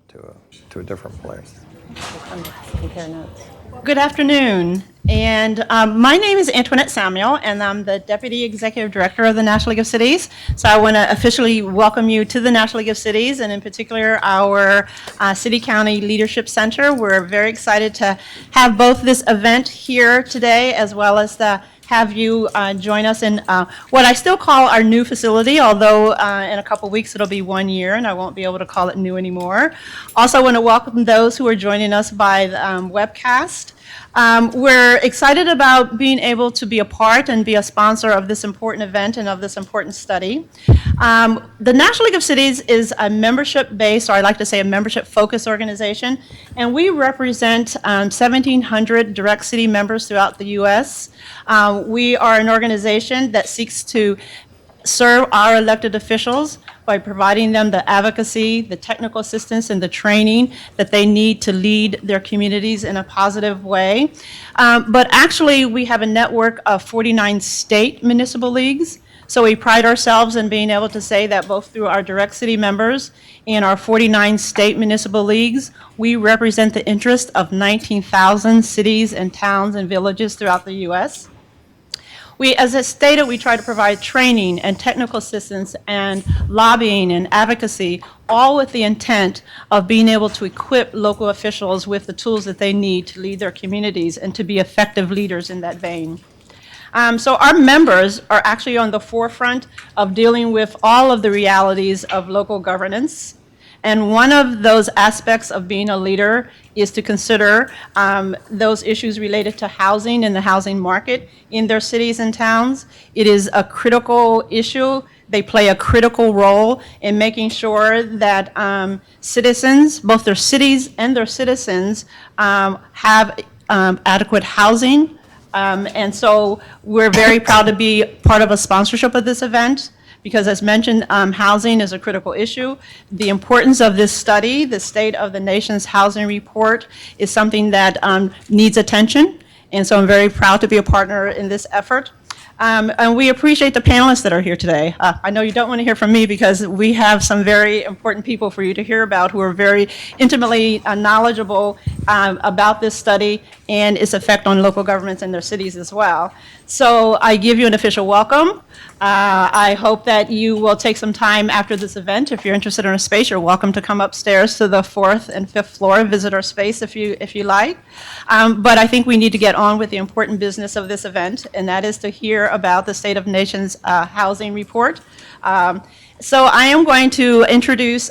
to a different place. Compare notes. Good afternoon, and my name is Antoinette Samuel, and I'm the Deputy Executive Director of the National League of Cities. So I want to officially welcome you to the National League of Cities, and in particular our City-County Leadership Center. We're very excited to have both this event here today, as well as have you join us in what I still call our new facility, although in a couple weeks it'll be 1 year and I won't be able to call it new anymore. Also, I want to welcome those who are joining us by the webcast. We're excited about being able to be a part and be a sponsor of this important event and of this important study. The National League of Cities is a membership-based, or I like to say a membership-focused organization, and we represent 1,700 direct city members throughout the U.S. We are an organization that seeks to serve our elected officials by providing them the advocacy, the technical assistance, and the training that they need to lead their communities in a positive way. But actually, we have a network of 49 state municipal leagues. So we pride ourselves in being able to say that both through our direct city members and our 49 state municipal leagues, we represent the interest of 19,000 cities and towns and villages throughout the U.S. As I stated, we try to provide training and technical assistance and lobbying and advocacy, all with the intent of being able to equip local officials with the tools that they need to lead their communities and to be effective leaders in that vein. So our members are actually on the forefront of dealing with all of the realities of local governance. And one of those aspects of being a leader is to consider those issues related to housing and the housing market in their cities and towns. It is a critical issue. They play a critical role in making sure that citizens, both their cities and their citizens, have adequate housing. And so we're very proud to be part of a sponsorship of this event, because as mentioned, housing is a critical issue. The importance of this study, the State of the Nation's Housing Report, is something that needs attention, and so I'm very proud to be a partner in this effort. And we appreciate the panelists that are here today. I know you don't want to hear from me because we have some very important people for you to hear about who are very intimately knowledgeable about this study and its effect on local governments and their cities as well. So I give you an official welcome. I hope that you will take some time after this event. If you're interested in a space, you're welcome to come upstairs to the 4th and 5th floor and visit our space if you like. But I think we need to get on with the important business of this event, and that is to hear about the State of the Nation's Housing Report. So I am going to introduce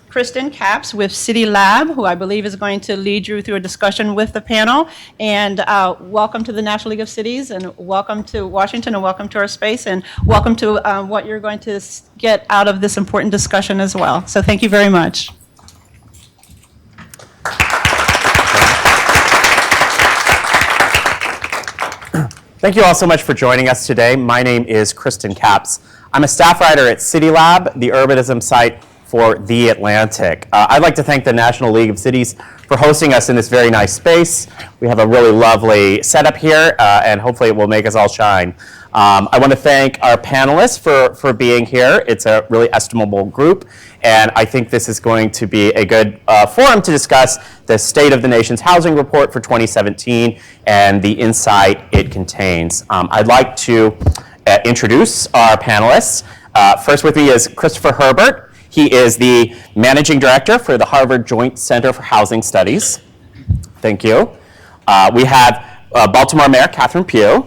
Kristen Capps with City Lab, who I believe is going to lead you through a discussion with the panel. And welcome to the National League of Cities, and welcome to Washington, and welcome to our space, and welcome to what you're going to get out of this important discussion as well. So thank you very much. Thank you all so much for joining us today. My name is Kristen Capps. I'm a staff writer at City Lab, the urbanism site for The Atlantic. I'd like to thank the National League of Cities for hosting us in this very nice space. We have a really lovely setup here, and hopefully it will make us all shine. I want to thank our panelists for being here. It's a really estimable group, and I think this is going to be a good forum to discuss the State of the Nation's Housing Report for 2017 and the insight it contains. I'd like to introduce our panelists. First with me is Christopher Herbert. He is the Managing Director for the Harvard Joint Center for Housing Studies. Thank you. We have Baltimore Mayor Catherine Pugh.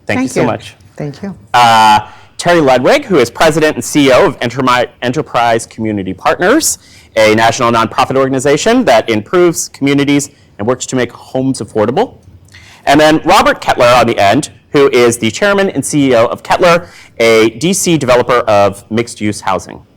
Thank you so much. Thank you. Terry Ludwig, who is President and CEO of Enterprise Community Partners, a national nonprofit organization that improves communities and works to make homes affordable. And then Robert Kettler on the end, who is the Chairman and CEO of Kettler, a DC developer of mixed-use housing.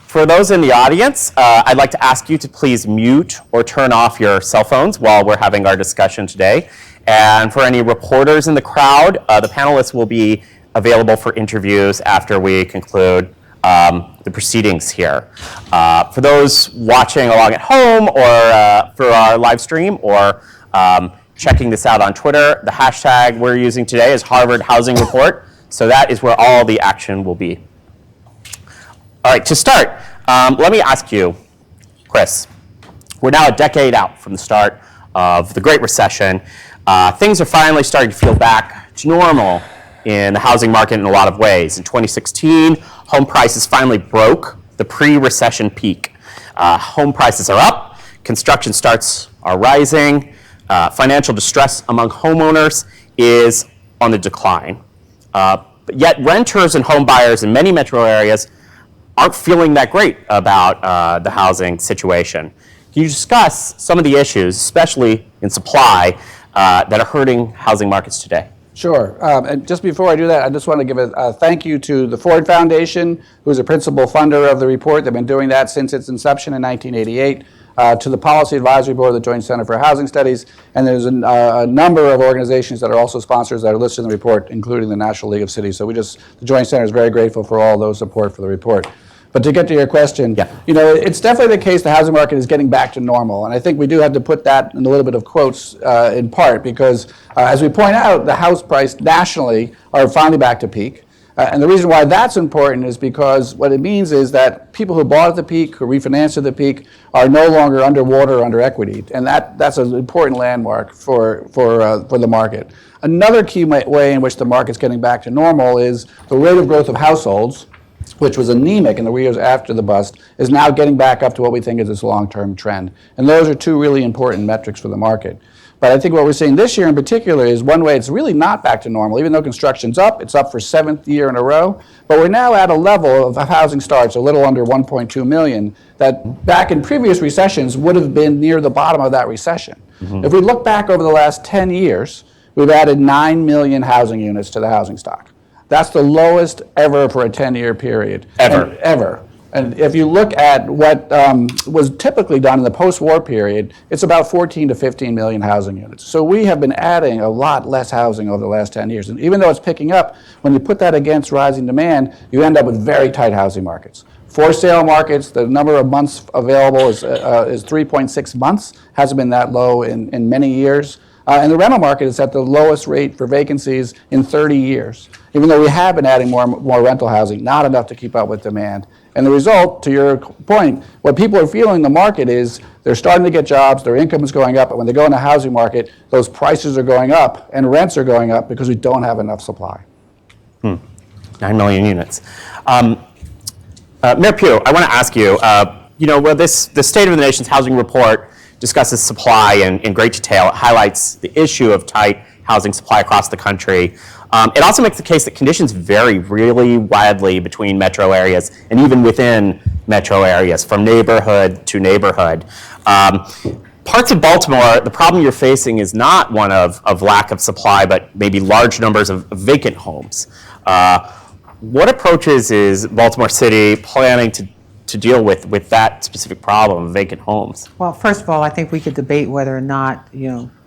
For those in the audience, I'd like to ask you to please mute or turn off your cell phones while we're having our discussion today. And for any reporters in the crowd, the panelists will be available for interviews after we conclude the proceedings here. For those watching along at home or for our live stream or checking this out on Twitter, the hashtag we're using today is Harvard Housing Report. So that is where all the action will be. All right, to start, Let me ask you, Chris, we're now a decade out from the start of the Great Recession. Things are finally starting to feel back to normal in the housing market in a lot of ways. In 2016, home prices finally broke the pre-recession peak. Home prices are up, construction starts are rising, financial distress among homeowners is on the decline. But yet renters and home buyers in many metro areas aren't feeling that great about the housing situation. Can you discuss some of the issues, especially in supply, that are hurting housing markets today? Sure. And just before I do that, I just want to give a thank you to the Ford Foundation, who's a principal funder of the report. They've been doing that since its inception in 1988. To the Policy Advisory Board of the Joint Center for Housing Studies, and there's a number of organizations that are also sponsors that are listed in the report, including the National League of Cities. So the Joint Center is very grateful for all those support for the report. But to get to your question, it's definitely the case the housing market is getting back to normal. And I think we do have to put that in a little bit of quotes in part because, as we point out, the house price nationally are finally back to peak. And the reason why that's important is because what it means is that people who bought at the peak, who refinanced at the peak, are no longer underwater or under equity. And that's an important landmark for the market. Another key way in which the market's getting back to normal is the rate of growth of households, which was anemic in the years after the bust, is now getting back up to what we think is its long-term trend. And those are two really important metrics for the market. But I think what we're seeing this year in particular is one way it's really not back to normal. Even though construction's up, it's up for 7th year in a row. But we're now at a level of housing starts a little under 1.2 million that back in previous recessions would have been near the bottom of that recession. If we look back over the last 10 years, we've added 9 million housing units to the housing stock. That's the lowest ever for a 10-year period. Ever. And if you look at what was typically done in the post-war period, it's about 14 to 15 million housing units. So we have been adding a lot less housing over the last 10 years. And even though it's picking up, when you put that against rising demand, you end up with very tight housing markets. For sale markets, the number of months available is 3.6 months. Hasn't been that low in many years. And the rental market is at the lowest rate for vacancies in 30 years. Even though we have been adding more rental housing, not enough to keep up with demand. And the result, to your point, what people are feeling in the market is they're starting to get jobs, their income is going up, but when they go in the housing market, those prices are going up and rents are going up because we don't have enough supply. 9 million units. Mayor Pugh, I want to ask you, the State of the Nation's Housing Report discusses supply in great detail. It highlights the issue of tight housing supply across the country. It also makes the case that conditions vary really widely between metro areas and even within metro areas, from neighborhood to neighborhood. Parts of Baltimore, the problem you're facing is not one of lack of supply, but maybe large numbers of vacant homes. What approaches is Baltimore City planning to deal with that specific problem of vacant homes? Well, first of all, I think we could debate whether or not,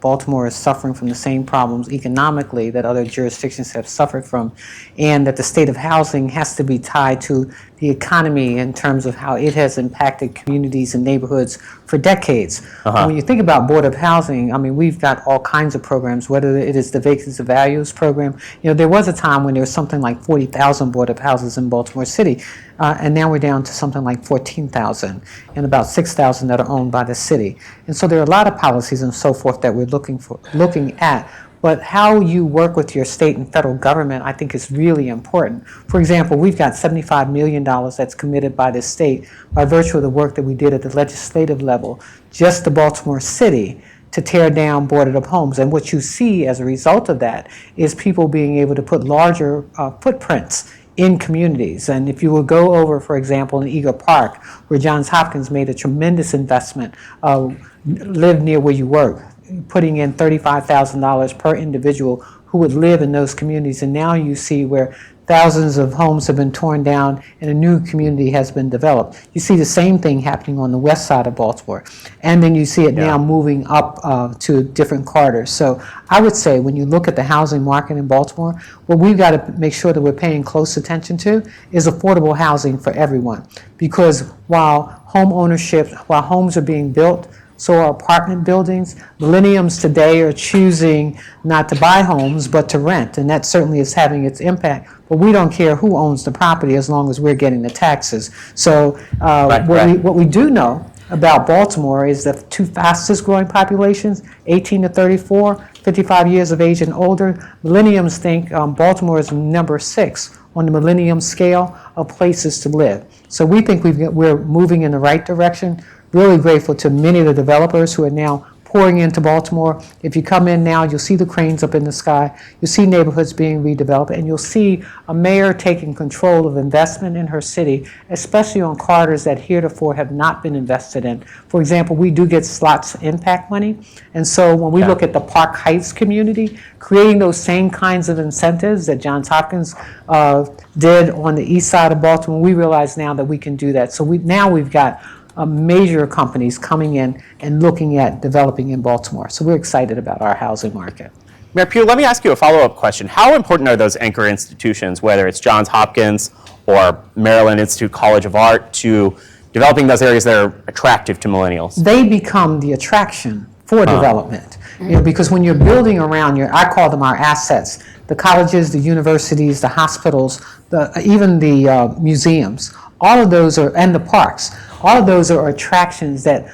Baltimore is suffering from the same problems economically that other jurisdictions have suffered from, and that the state of housing has to be tied to the economy in terms of how it has impacted communities and neighborhoods for decades. When you think about Board of Housing, we've got all kinds of programs, whether it is the Vacancy Values program. There was a time when there was something like 40,000 Board of Houses in Baltimore City, and now we're down to something like 14,000, and about 6,000 that are owned by the city. And so there are a lot of policies and so forth that we're looking at. But how you work with your state and federal government, I think, is really important. For example, we've got $75 million that's committed by the state by virtue of the work that we did at the legislative level, just to Baltimore City, to tear down boarded up homes. And what you see as a result of that is people being able to put larger footprints in communities. And if you will go over, for example, in Eagle Park, where Johns Hopkins made a tremendous investment, live near where you work, putting in $35,000 per individual who would live in those communities. And now you see where thousands of homes have been torn down and a new community has been developed. You see the same thing happening on the west side of Baltimore. And then you see it now moving up to different corridors. So I would say when you look at the housing market in Baltimore, what we've got to make sure that we're paying close attention to is affordable housing for everyone. Because while homes are being built, So are apartment buildings. Millenniums today are choosing not to buy homes, but to rent, and that certainly is having its impact. But we don't care who owns the property as long as we're getting the taxes. So what we do know about Baltimore is the two fastest growing populations, 18 to 34, 55 years of age and older. Millenniums think Baltimore is number 6 on the millennium scale of places to live. So we think we're moving in the right direction. Really grateful to many of the developers who are now pouring into Baltimore. If you come in now, you'll see the cranes up in the sky, you'll see neighborhoods being redeveloped, and you'll see a mayor taking control of investment in her city, especially on corridors that heretofore have not been invested in. For example, we do get slots impact money, and so when we look at the Park Heights community, creating those same kinds of incentives that Johns Hopkins did on the east side of Baltimore, we realize now that we can do that. So we've got major companies coming in and looking at developing in Baltimore. So we're excited about our housing market. Mayor Pugh, let me ask you a follow-up question. How important are those anchor institutions, whether it's Johns Hopkins or Maryland Institute College of Art, to developing those areas that are attractive to millennials? They become the attraction for development. Because when you're building around I call them our assets, the colleges, the universities, the hospitals, even the museums, all of those and the parks, all of those are attractions that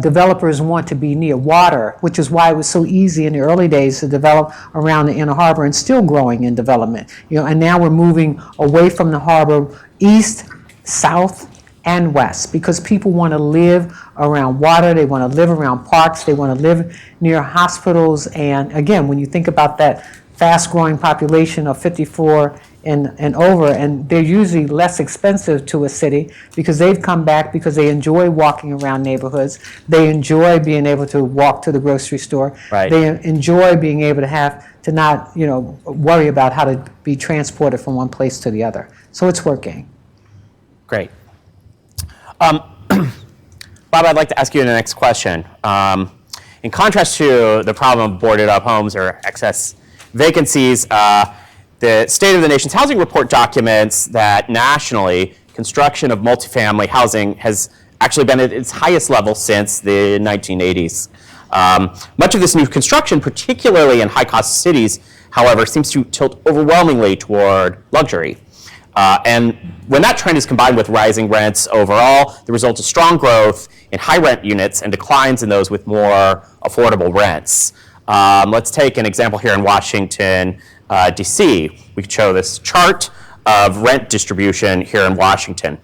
developers want to be near. Water, which is why it was so easy in the early days to develop around the inner harbor, and still growing in development. And now we're moving away from the harbor east, south, and west, because people want to live around water, they want to live around parks, they want to live near hospitals. And again, when you think about that fast-growing population of 54 and over, and they're usually less expensive to a city because they've come back because they enjoy walking around neighborhoods, they enjoy being able to walk to the grocery store, they enjoy being able to not worry about how to be transported from one place to the other. So it's working. Great. Bob, I'd like to ask you the next question. In contrast to the problem of boarded up homes or excess vacancies, the State of the Nation's Housing Report documents that nationally, construction of multifamily housing has actually been at its highest level since the 1980s. Much of this new construction, particularly in high-cost cities, however, seems to tilt overwhelmingly toward luxury. And when that trend is combined with rising rents overall, the result is strong growth in high-rent units and declines in those with more affordable rents. Let's take an example here in Washington, D.C. We could show this chart of rent distribution here in Washington.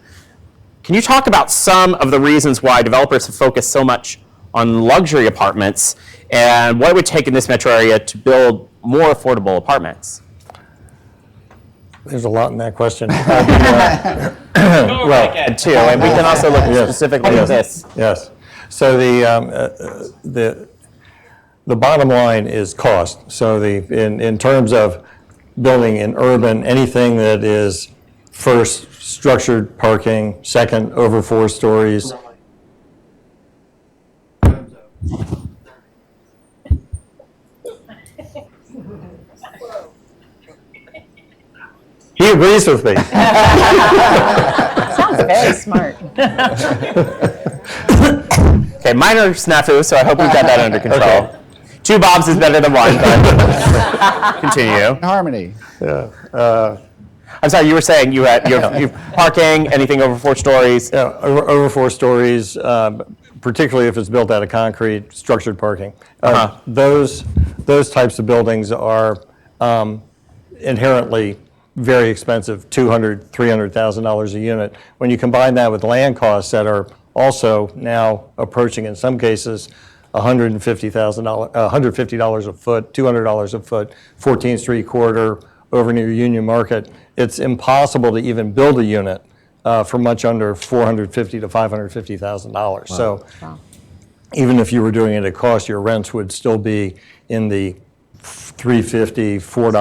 Can you talk about some of the reasons why developers have focused so much on luxury apartments, and what it would take in this metro area to build more affordable apartments? There's a lot in that question. Well, and we can also look specifically at this. Yes. So the bottom line is cost. So in terms of building in urban, anything that is first structured parking, second over 4 stories. He agrees with me. Sounds very smart. Okay, minor snafu, so I hope we've got that under control. Okay. 2 Bobs is better than 1, but continue. Harmony. Yeah. I'm sorry, you were saying you have parking, anything over 4 stories? Yeah, over 4 stories, particularly if it's built out of concrete, structured parking. Those types of buildings are inherently very expensive, $200,000, $300,000 a unit. When you combine that with land costs that are also now approaching, in some cases, $150 a foot, $200 a foot, 14th Street corridor over near Union Market, it's impossible to even build a unit for much under $450,000 to $550,000. Wow. So even if you were doing it at cost, your rents would still be in the $3.50, $4,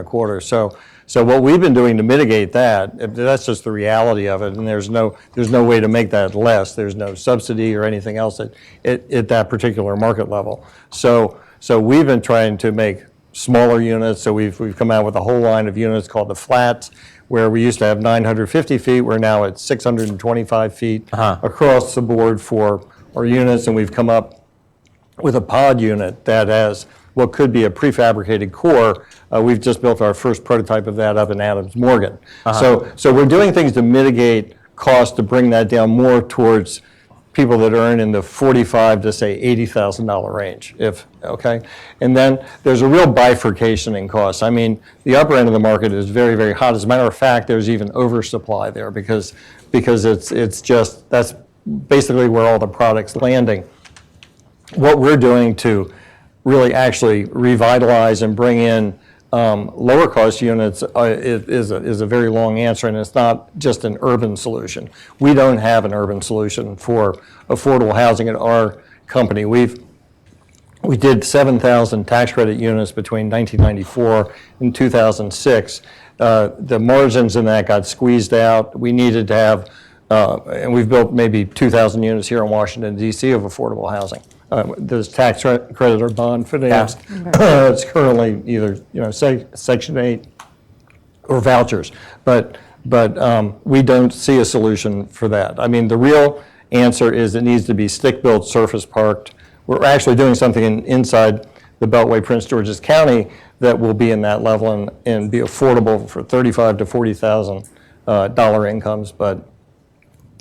$4.25. So what we've been doing to mitigate that's just the reality of it, and there's no way to make that less. There's no subsidy or anything else at that particular market level. So we've been trying to make smaller units. So we've come out with a whole line of units called the flats, where we used to have 950 feet. We're now at 625 feet across the board for our units, and we've come up with a pod unit that has what could be a prefabricated core. We've just built our first prototype of that up in Adams Morgan. So we're doing things to mitigate cost to bring that down more towards people that earn in the $45,000 to say $80,000 range, okay? And then there's a real bifurcation in costs. I mean, the upper end of the market is very, very hot. As a matter of fact, there's even oversupply there because it's just, that's basically where all the product's landing. What we're doing to really revitalize and bring in lower cost units is a very long answer, and it's not just an urban solution. We don't have an urban solution for affordable housing at our company. We did 7,000 tax credit units between 1994 and 2006. The margins in that got squeezed out. We needed to have, and we've built maybe 2,000 units here in Washington, D.C. of affordable housing. There's tax credit or bond financed. It's currently either Section 8 or vouchers, but we don't see a solution for that. I mean, the real answer is it needs to be stick-built, surface parked. We're actually doing something inside the Beltway, Prince George's County, that will be in that level and be affordable for $35,000 to $40,000 incomes. But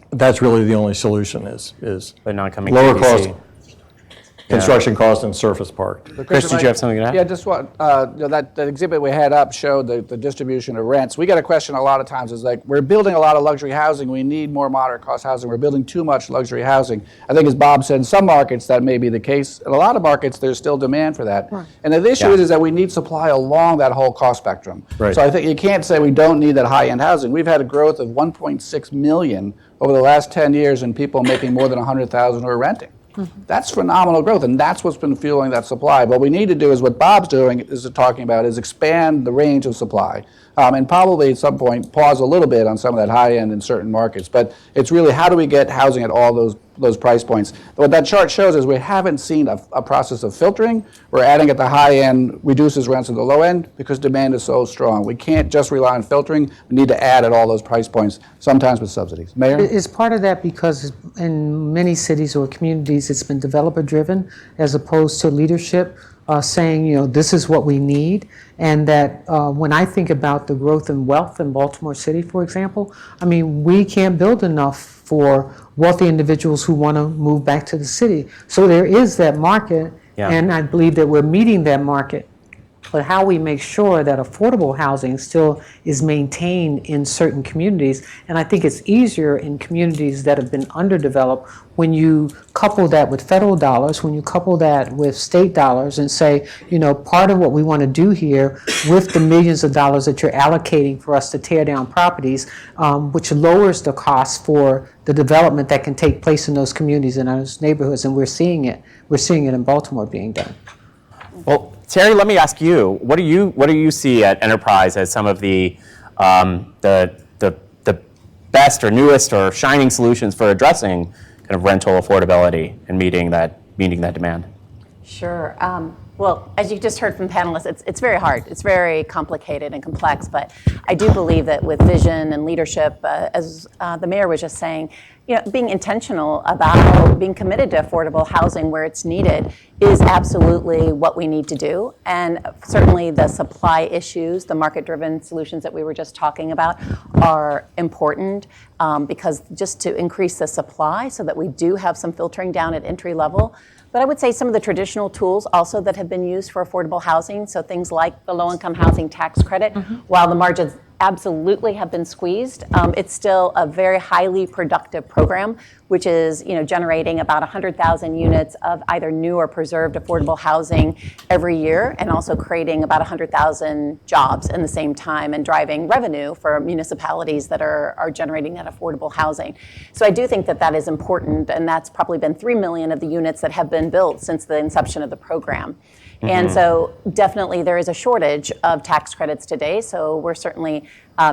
that's really the only solution is But not coming lower to cost DC. construction cost and surface parked. Chris, did you have something to add? Yeah, just what, that exhibit we had up showed the distribution of rents. We get a question a lot of times is like, we're building a lot of luxury housing, we need more moderate cost housing, we're building too much luxury housing. I think as Bob said, in some markets that may be the case. In a lot of markets, there's still demand for that. Right. And the issue is that we need supply along that whole cost spectrum. Right. So I think you can't say we don't need that high-end housing. We've had a growth of 1.6 million over the last 10 years in people making more than 100,000 who are renting. That's phenomenal growth, and that's what's been fueling that supply. What we need to do is what Bob's doing is talking about is expand the range of supply, and probably at some point pause a little bit on some of that high end in certain markets. But it's really how do we get housing at all those price points. What that chart shows is we haven't seen a process of filtering. We're adding at the high end, reduces rents at the low end because demand is so strong. We can't just rely on filtering. We need to add at all those price points, sometimes with subsidies. Mayor? Is part of that because in many cities or communities it's been developer driven as opposed to leadership saying, this is what we need, and that when I think about the growth in wealth in Baltimore City, for example, I mean, we can't build enough for wealthy individuals who want to move back to the city. So there is that market, and I believe that we're meeting that market. But how we make sure that affordable housing still is maintained in certain communities, and I think it's easier in communities that have been underdeveloped when you couple that with federal dollars, when you couple that with state dollars and say, part of what we want to do here with the millions of dollars that you're allocating for us to tear down properties, which lowers the cost for the development that can take place in those communities and those neighborhoods, and we're seeing it. We're seeing it in Baltimore being done. Well, Terry, let me ask you, what do you see at Enterprise as some of the best or newest or shining solutions for addressing kind of rental affordability and meeting that demand? Sure. Well, as you just heard from panelists, it's very hard. It's very complicated and complex, but I do believe that with vision and leadership, as the mayor was just saying, being intentional about being committed to affordable housing where it's needed is absolutely what we need to do. And certainly the supply issues, the market-driven solutions that we were just talking about are important because just to increase the supply so that we do have some filtering down at entry level. But I would say some of the traditional tools also that have been used for affordable housing, so things like the low-income housing tax credit, while the margins absolutely have been squeezed, it's still a very highly productive program, which is generating about 100,000 units of either new or preserved affordable housing every year, and also creating about 100,000 jobs in the same time and driving revenue for municipalities that are generating that affordable housing. So I do think that is important, and that's probably been 3 million of the units that have been built since the inception of the program. And so definitely there is a shortage of tax credits today, so we're certainly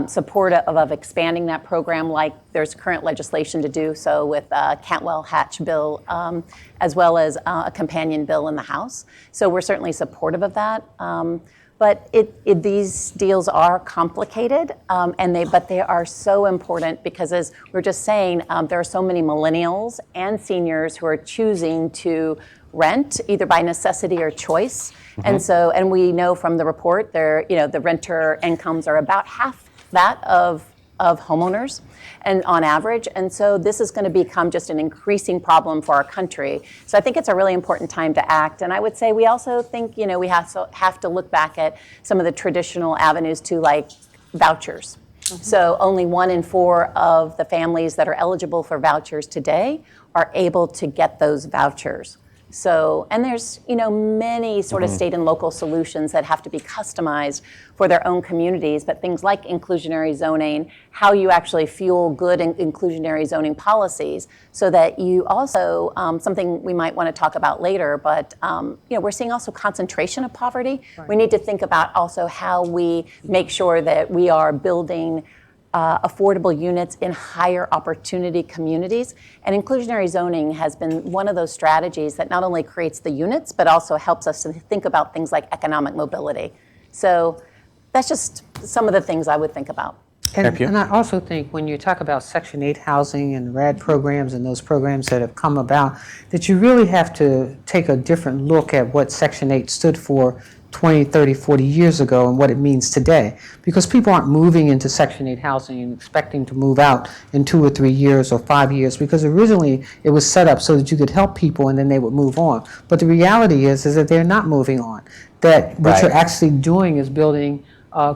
supportive of expanding that program, like there's current legislation to do so with Cantwell-Hatch bill, as well as a companion bill in the House. So we're certainly supportive of that. But these deals are complicated, but they are so important because, as we're just saying, there are so many millennials and seniors who are choosing to rent either by necessity or choice. And we know from the report, the renter incomes are about half that of homeowners, and on average, and so this is going to become just an increasing problem for our country. So I think it's a really important time to act, and I would say we also think we have to look back at some of the traditional avenues to, like vouchers. So only 1 in 4 of the families that are eligible for vouchers today are able to get those vouchers. So, and there's, many sort of state and local solutions that have to be customized for their own communities, but things like inclusionary zoning, how you actually fuel good inclusionary zoning policies so that you also, something we might want to talk about later, but, we're seeing also concentration of poverty. Right. We need to think about also how we make sure that we are building affordable units in higher opportunity communities. And inclusionary zoning has been one of those strategies that not only creates the units, but also helps us to think about things like economic mobility. So that's just some of the things I would think about. And I also think when you talk about Section 8 housing and RAD programs and those programs that have come about, that you really have to take a different look at what Section 8 stood for 20, 30, 40 years ago and what it means today. Because people aren't moving into Section 8 housing and expecting to move out in 2 or 3 years or 5 years, because originally it was set up so that you could help people and then they would move on. But the reality is that they're not moving on. That what you're actually doing is building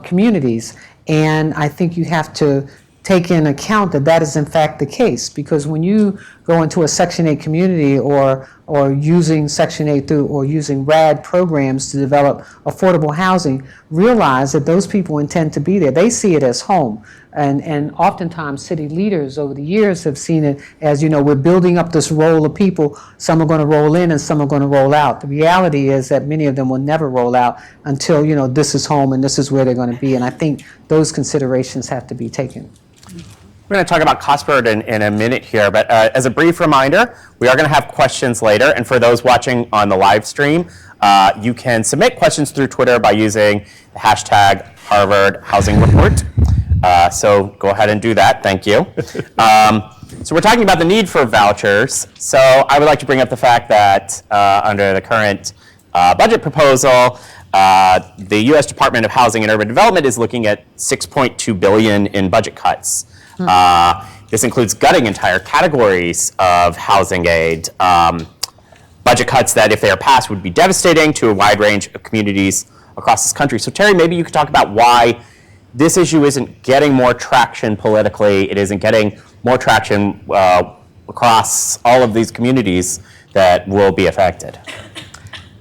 communities. And I think you have to take in account that is in fact the case, because when you go into a Section 8 community or using Section 8 through or using RAD programs to develop affordable housing, realize that those people intend to be there. They see it as home. And oftentimes city leaders over the years have seen it as, we're building up this roll of people. Some are going to roll in and some are going to roll out. The reality is that many of them will never roll out until, this is home and this is where they're going to be. And I think those considerations have to be taken. We're going to talk about cost burden in a minute here, but as a brief reminder, we are going to have questions later. And for those watching on the live stream, you can submit questions through Twitter by using the hashtag Harvard Housing Report. So go ahead and do that. Thank you. So we're talking about the need for vouchers. So I would like to bring up the fact that under the current budget proposal, the U.S. Department of Housing and Urban Development is looking at $6.2 billion in budget cuts. This includes gutting entire categories of housing aid. Budget cuts that, if they are passed, would be devastating to a wide range of communities across this country. So Terry, maybe you could talk about why this issue isn't getting more traction politically. It isn't getting more traction across all of these communities that will be affected.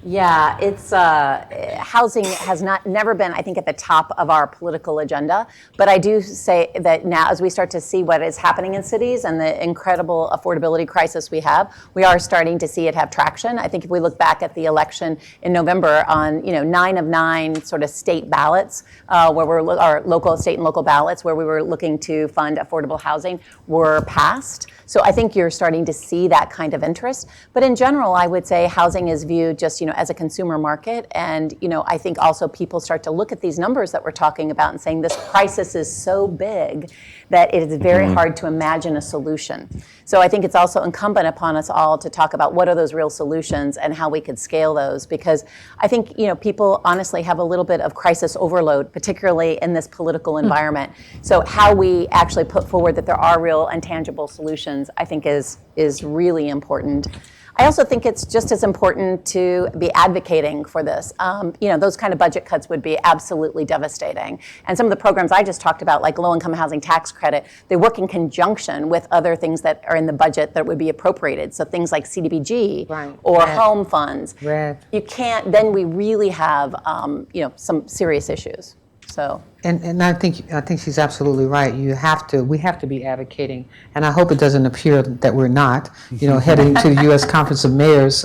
Yeah, it's housing has never been, I think, at the top of our political agenda. But I do say that now, as we start to see what is happening in cities and the incredible affordability crisis we have, we are starting to see it have traction. I think if we look back at the election in November, on 9 of 9 sort of state ballots, our local, state and local ballots, where we were looking to fund affordable housing, were passed. So I think you're starting to see that kind of interest. But in general, I would say housing is viewed just, as a consumer market. And, I think also people start to look at these numbers that we're talking about and saying this crisis is so big that it is very hard to imagine a solution. So I think it's also incumbent upon us all to talk about what are those real solutions and how we could scale those. Because I think, people honestly have a little bit of crisis overload, particularly in this political environment. So how we actually put forward that there are real and tangible solutions, I think is really important. I also think it's just as important to be advocating for this. Those kind of budget cuts would be absolutely devastating. And some of the programs I just talked about, like low-income housing tax credit, they work in conjunction with other things that are in the budget that would be appropriated. So things like CDBG or home funds. You can't, then we really have, some serious issues. So. And I think she's absolutely right. We have to be advocating, and I hope it doesn't appear that we're not. Heading to the U.S. Conference of Mayors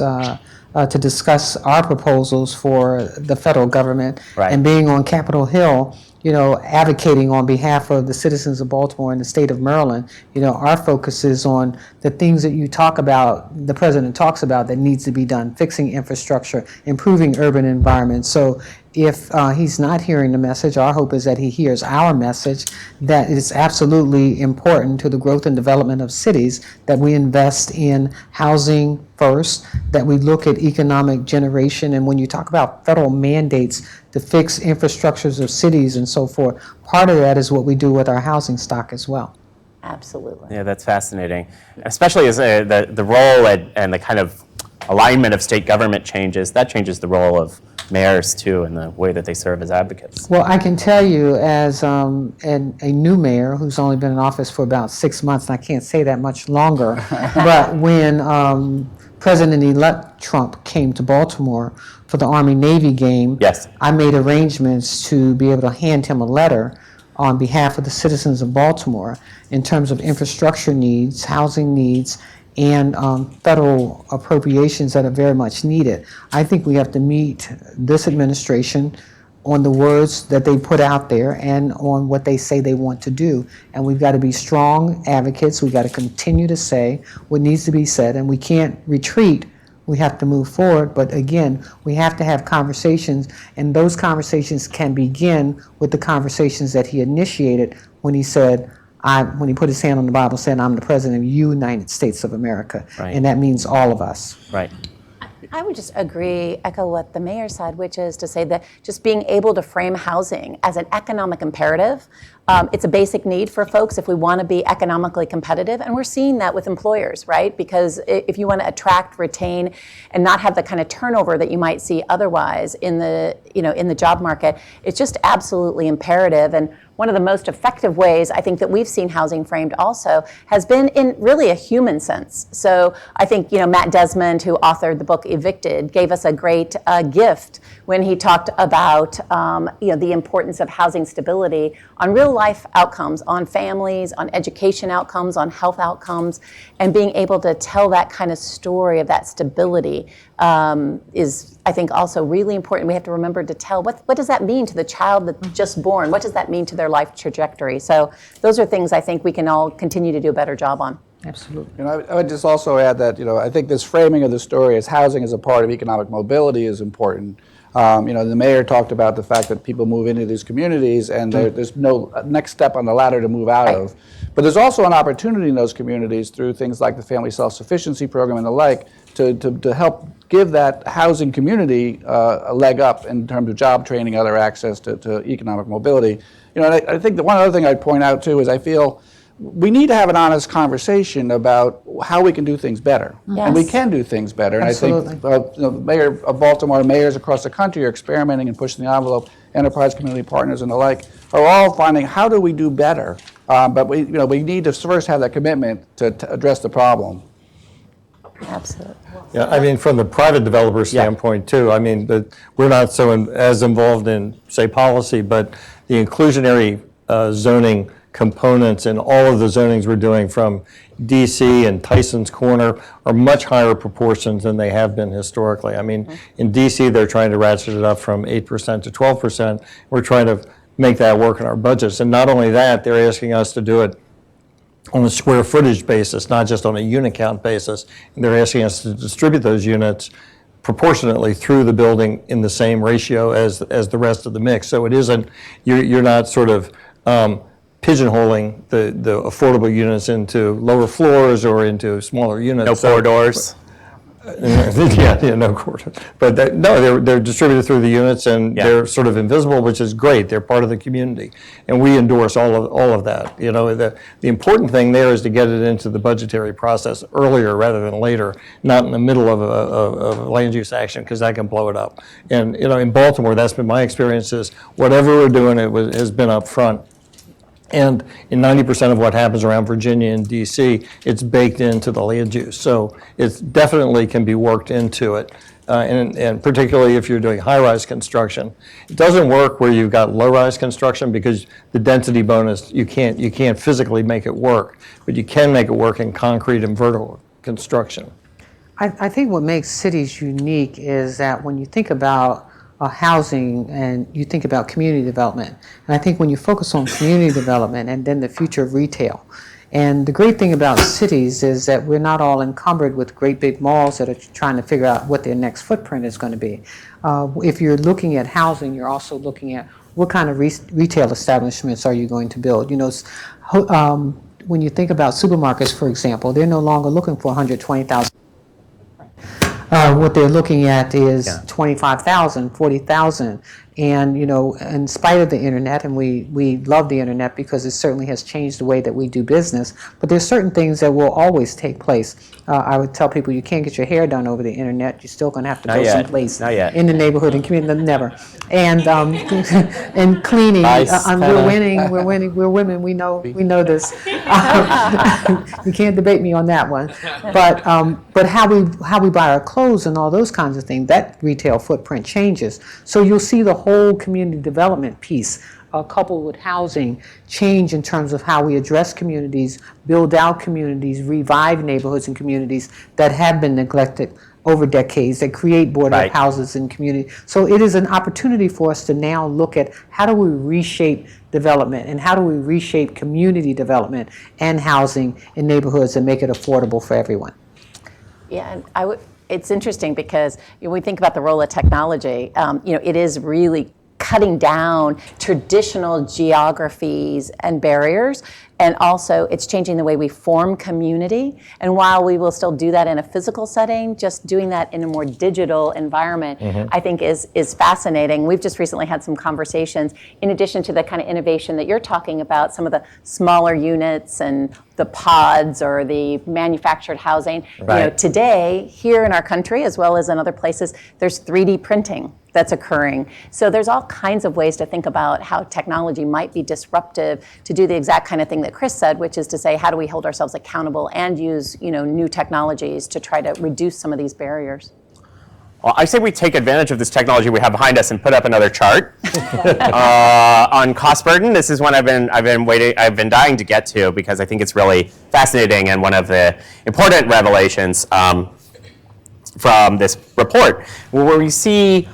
to discuss our proposals for the federal government. Right. And being on Capitol Hill, advocating on behalf of the citizens of Baltimore and the state of Maryland, our focus is on the things that you talk about, the president talks about that needs to be done, fixing infrastructure, improving urban environments. So if he's not hearing the message, our hope is that he hears our message, that it's absolutely important to the growth and development of cities that we invest in housing first, that we look at economic generation. And when you talk about federal mandates to fix infrastructures of cities and so forth, part of that is what we do with our housing stock as well. Absolutely. Yeah, that's fascinating, especially as the role and the kind of alignment of state government changes. That changes the role of mayors too, and the way that they serve as advocates. Well, I can tell you as a new mayor who's only been in office for about 6 months, and I can't say that much longer, but when President-elect Trump came to Baltimore for the Army-Navy game, Yes. I made arrangements to be able to hand him a letter on behalf of the citizens of Baltimore in terms of infrastructure needs, housing needs, and federal appropriations that are very much needed. I think we have to meet this administration on the words that they put out there and on what they say they want to do. And we've got to be strong advocates. We've got to continue to say what needs to be said, and we can't retreat. We have to move forward, but again, we have to have conversations, and those conversations can begin with the conversations that he initiated when he said, when he put his hand on the Bible, saying, "I'm the President of the United States of America," Right. and that means all of us. Right. I would just echo what the mayor said, which is to say that just being able to frame housing as an economic imperative, it's a basic need for folks if we want to be economically competitive, and we're seeing that with employers, right? Because if you want to attract, retain, and not have the kind of turnover that you might see otherwise in the job market, it's just absolutely imperative. And one of the most effective ways I think that we've seen housing framed also has been in really a human sense. So I think Matt Desmond, who authored the book Evicted, gave us a great gift when he talked about the importance of housing stability on real life outcomes, on families, on education outcomes, on health outcomes, and being able to tell that kind of story of that stability is, I think, also really important. We have to remember to tell what does that mean to the child that's just born? What does that mean to their life trajectory? So those are things I think we can all continue to do a better job on. Absolutely. I would just also add that I think this framing of the story as housing as a part of economic mobility is important. The mayor talked about the fact that people move into these communities and there's no next step on the ladder to move out of. But there's also an opportunity in those communities through things like the Family Self-Sufficiency Program and the like to help give that housing community a leg up in terms of job training, other access to economic mobility. I think that one other thing I'd point out too is I feel we need to have an honest conversation about how we can do things better. Yes. And we can do things better. Absolutely. And I think the mayor of Baltimore, mayors across the country are experimenting and pushing the envelope. Enterprise community partners and the like are all finding how do we do better. But we need to first have that commitment to address the problem. Absolutely. Yeah, I mean, from the private developer standpoint too, I mean, we're not as involved in, say, policy, but the inclusionary zoning components and all of the zonings we're doing from DC and Tyson's Corner are much higher proportions than they have been historically. I mean, in DC, they're trying to ratchet it up from 8% to 12%. We're trying to make that work in our budgets. And not only that, they're asking us to do it on a square footage basis, not just on a unit count basis. And they're asking us to distribute those units proportionately through the building in the same ratio as the rest of the mix. So it isn't, you're not sort of pigeonholing the affordable units into lower floors or into smaller units. No corridors. No corridors. But they're distributed through the units, and they're sort of invisible, which is great. They're part of the community, and we endorse all of that. The important thing there is to get it into the budgetary process earlier rather than later, not in the middle of a land use action, because that can blow it up. And in Baltimore, that's been my experience. Is whatever we're doing, has been up front. And in 90% of what happens around Virginia and DC, it's baked into the land use. So it definitely can be worked into it, and particularly if you're doing high-rise construction. It doesn't work where you've got low-rise construction because the density bonus, you can't physically make it work, but you can make it work in concrete and vertical construction. I think what makes cities unique is that when you think about housing and you think about community development, and I think when you focus on community development and then the future of retail, and the great thing about cities is that we're not all encumbered with great big malls that are trying to figure out what their next footprint is going to be. If you're looking at housing, you're also looking at what kind of retail establishments are you going to build. You know, when you think about supermarkets, for example, they're no longer looking for 120,000. What they're looking at is 25,000, 40,000. And, you know, in spite of the internet, and we love the internet because it certainly has changed the way that we do business, but there's certain things that will always take place. I would tell people you can't get your hair done over the internet. You're still going to have to go someplace in the neighborhood and community. Never. And and cleaning. We're women. We know this. You can't debate me on that one. But how we buy our clothes and all those kinds of things, that retail footprint changes. So you'll see the whole community development piece coupled with housing change in terms of how we address communities, build out communities, revive neighborhoods and communities that have been neglected over decades, that create boarded houses and community. So it is an opportunity for us to now look at how do we reshape development and how do we reshape community development and housing in neighborhoods and make it affordable for everyone. Yeah, and it's interesting because when we think about the role of technology, it is really cutting down traditional geographies and barriers, and also it's changing the way we form community. And while we will still do that in a physical setting, just doing that in a more digital environment, I think is fascinating. We've just recently had some conversations, in addition to the kind of innovation that you're talking about, some of the smaller units and the pods or the manufactured housing. Today, here in our country, as well as in other places, there's 3D printing that's occurring. So there's all kinds of ways to think about how technology might be disruptive to do the exact kind of thing that Chris said, which is to say, how do we hold ourselves accountable and use new technologies to try to reduce some of these barriers? Well, I say we take advantage of this technology we have behind us and put up another chart on cost burden. This is one I've been dying to get to because I think it's really fascinating and one of the important revelations from this report, where we see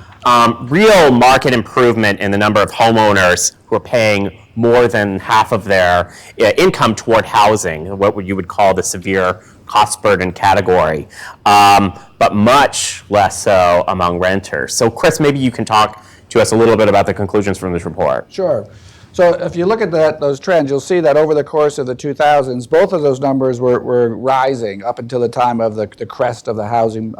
real market improvement in the number of homeowners who are paying more than half of their income toward housing, what you would call the severe cost burden category, but much less so among renters. So Chris, maybe you can talk to us a little bit about the conclusions from this report. Sure. So if you look at those trends, you'll see that over the course of the 2000s, both of those numbers were rising up until the time of the crest of the housing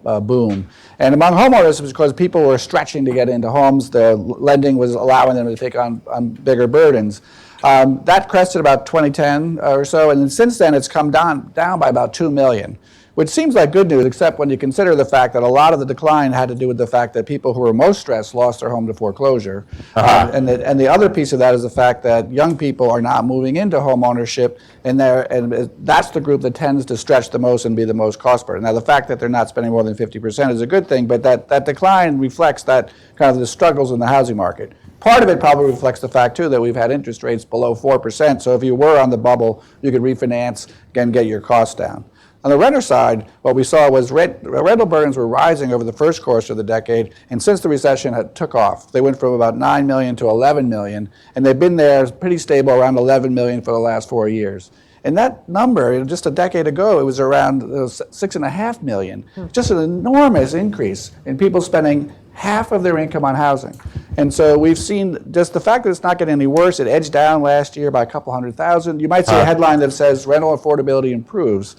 boom. And among homeowners, it was because people were stretching to get into homes. The lending was allowing them to take on bigger burdens. That crested about 2010 or so, and then since then it's come down by about 2 million. Which seems like good news, except when you consider the fact that a lot of the decline had to do with the fact that people who were most stressed lost their home to foreclosure. And the other piece of that is the fact that young people are not moving into home ownership, and that's the group that tends to stretch the most and be the most cost burden. Now, the fact that they're not spending more than 50% is a good thing, but that decline reflects that kind of the struggles in the housing market. Part of it probably reflects the fact, too, that we've had interest rates below 4%, so if you were on the bubble, you could refinance and get your costs down. On the renter side, what we saw was rental burdens were rising over the first course of the decade, and since the recession took off, they went from about 9 million to 11 million, and they've been there pretty stable around 11 million for the last 4 years. And that number, just a decade ago, it was around 6.5 million. Just an enormous increase in people spending half of their income on housing. And so we've seen just the fact that it's not getting any worse. It edged down last year by a couple 100,000. You might see a headline that says rental affordability improves.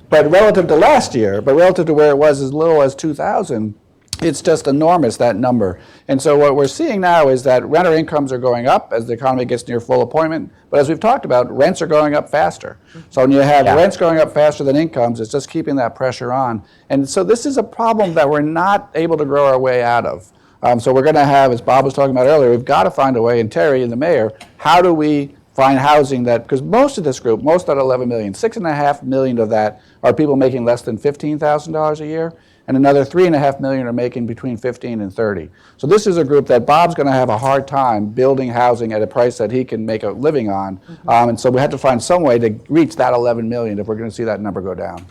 But relative to last year, but relative to where it was as little as 2000, it's just enormous, that number. And so what we're seeing now is that renter incomes are going up as the economy gets near full employment. But as we've talked about, rents are going up faster. So when you have rents going up faster than incomes, it's just keeping that pressure on. And so this is a problem that we're not able to grow our way out of. So we're going to have, as Bob was talking about earlier, we've got to find a way, and Terry and the mayor, how do we find housing that, because most of this group, most of that 11 million, 6.5 million of that are people making less than $15,000 a year, and another 3.5 million are making between 15 and 30. So this is a group that Bob's going to have a hard time building housing at a price that he can make a living on, and so we have to find some way to reach that 11 million if we're going to see that number go down.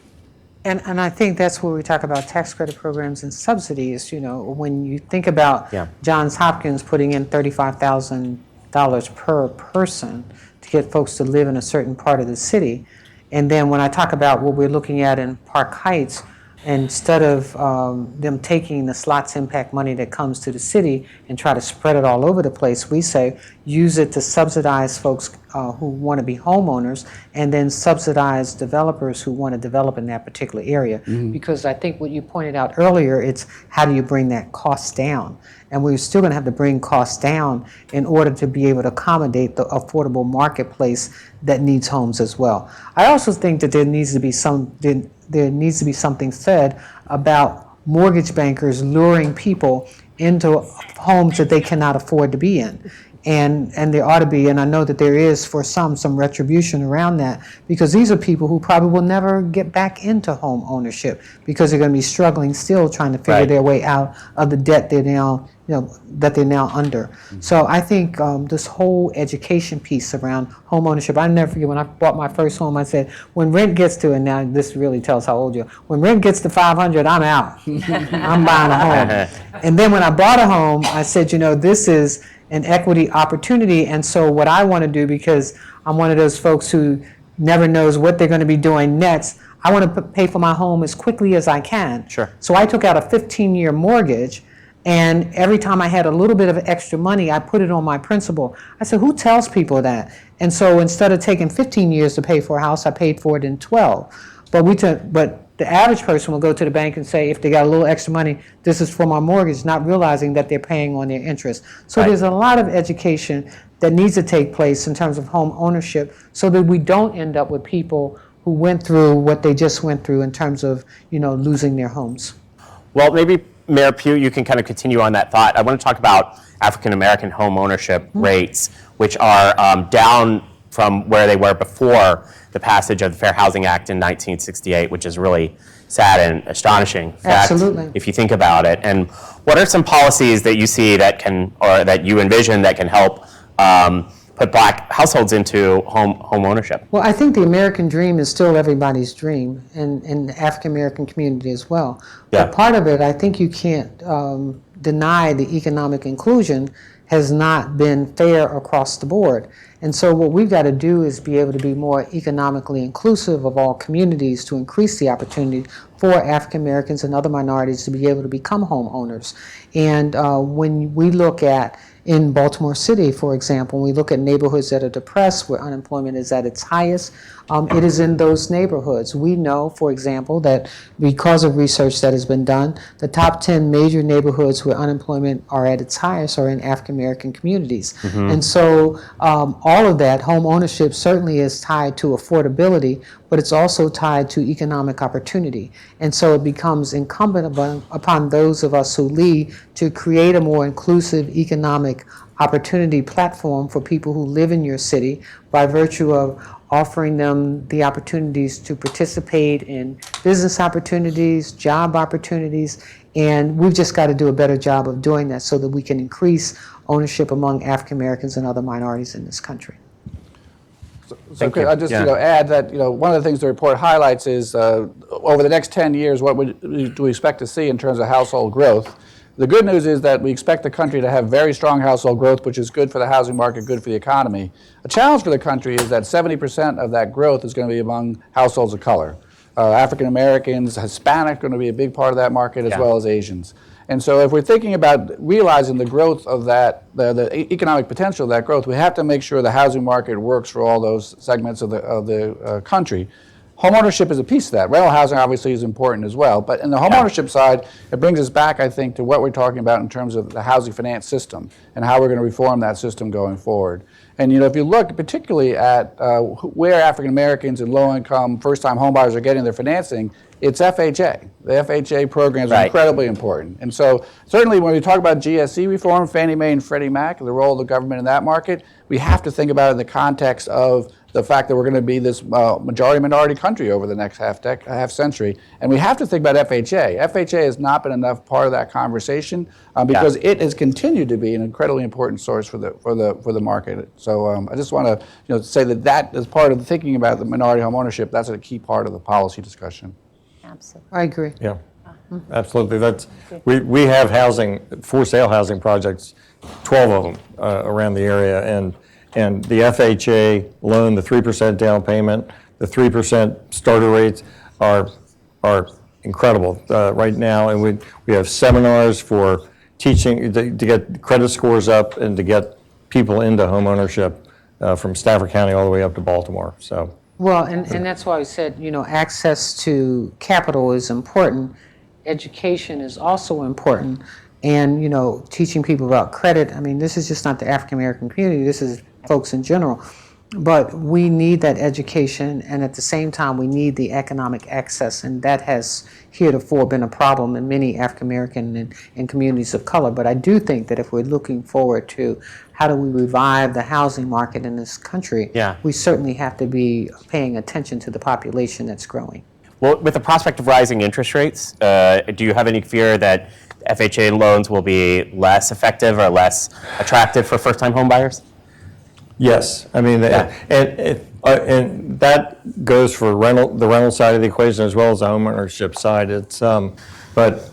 And I think that's where we talk about tax credit programs and subsidies. When you think about Johns Hopkins putting in $35,000 per person to get folks to live in a certain part of the city, and then when I talk about what we're looking at in Park Heights, instead of them taking the slots impact money that comes to the city and try to spread it all over the place, we say use it to subsidize folks who want to be homeowners, and then subsidize developers who want to develop in that particular area. Because I think what you pointed out earlier, it's how do you bring that cost down? And we're still going to have to bring costs down in order to be able to accommodate the affordable marketplace that needs homes as well. I also think that there needs to be something said about mortgage bankers luring people into homes that they cannot afford to be in. And there ought to be, and I know that there is for some retribution around that, because these are people who probably will never get back into home ownership because they're going to be struggling still trying to figure their way out of the debt they're now under. So I think this whole education piece around home ownership, I never forget when I bought my first home, I said, when rent gets to, and now this really tells how old you are, when rent gets to $500, I'm out. I'm buying a home. And then when I bought a home, I said, this is an equity opportunity, and so what I want to do, because I'm one of those folks who never knows what they're going to be doing next, I want to pay for my home as quickly as I can. Sure. So I took out a 15-year mortgage, and every time I had a little bit of extra money, I put it on my principal. I said, who tells people that? And so instead of taking 15 years to pay for a house, I paid for it in 12. But the average person will go to the bank and say, if they got a little extra money, this is for my mortgage, not realizing that they're paying on their interest. So there's a lot of education that needs to take place in terms of home ownership so that we don't end up with people who went through what they just went through in terms of, losing their homes. Well, maybe Mayor Pugh, you can kind of continue on that thought. I want to talk about African American home ownership rates, which are down from where they were before the passage of the Fair Housing Act in 1968, which is really sad and astonishing fact, Absolutely. if you think about it. And what are some policies that you see that can, or that you envision that can help put Black households into home ownership? Well, I think the American dream is still everybody's dream, and the African American community as well. Yeah. But part of it, I think you can't deny the economic inclusion has not been fair across the board. And so what we've got to do is be able to be more economically inclusive of all communities to increase the opportunity for African Americans and other minorities to be able to become homeowners. And when we look at in Baltimore City, for example, when we look at neighborhoods that are depressed, where unemployment is at its highest, it is in those neighborhoods. We know, for example, that because of research that has been done, the top 10 major neighborhoods where unemployment are at its highest are in African American communities. And so all of that, home ownership certainly is tied to affordability, but it's also tied to economic opportunity. And so it becomes incumbent upon those of us who lead to create a more inclusive economic opportunity platform for people who live in your city by virtue of offering them the opportunities to participate in business opportunities, job opportunities, and we've just got to do a better job of doing that so that we can increase ownership among African Americans and other minorities in this country. So I'll just add that one of the things the report highlights is over the next 10 years, what do we expect to see in terms of household growth? The good news is that we expect the country to have very strong household growth, which is good for the housing market, good for the economy. A challenge for the country is that 70% of that growth is going to be among households of color. African Americans, Hispanic are going to be a big part of that market, as well as Asians. And so if we're thinking about realizing the growth of that, the economic potential of that growth, we have to make sure the housing market works for all those segments of the country. Homeownership is a piece of that. Rental housing obviously is important as well. But in the homeownership side, it brings us back, I think, to what we're talking about in terms of the housing finance system and how we're going to reform that system going forward. And if you look particularly at where African Americans and low-income first-time homebuyers are getting their financing, it's FHA. The FHA programs are incredibly important. And so certainly when we talk about GSE reform, Fannie Mae and Freddie Mac, the role of the government in that market, we have to think about it in the context of the fact that we're going to be this majority-minority country over the next half century. And we have to think about FHA. FHA has not been enough part of that conversation because it has continued to be an incredibly important source for the market. So I just want to say that is part of thinking about the minority home ownership. That's a key part of the policy discussion. Absolutely. I agree. Yeah, absolutely. We have housing, for sale housing projects, 12 of them around the area, and the FHA loan, the 3% down payment, the 3% starter rates are incredible right now, and we have seminars for teaching to get credit scores up and to get people into home ownership from Stafford County all the way up to Baltimore. So. Well, and that's why I said, access to capital is important. Education is also important. And, teaching people about credit. I mean, this is just not the African American community. This is folks in general. But we need that education, and at the same time, we need the economic access, and that has heretofore been a problem in many African American and communities of color. But I do think that if we're looking forward to how do we revive the housing market in this country, we certainly have to be paying attention to the population that's growing. Well, with the prospect of rising interest rates, do you have any fear that FHA loans will be less effective or less attractive for first-time home buyers? Yes, I mean, and that goes for the rental side of the equation as well as the homeownership side. But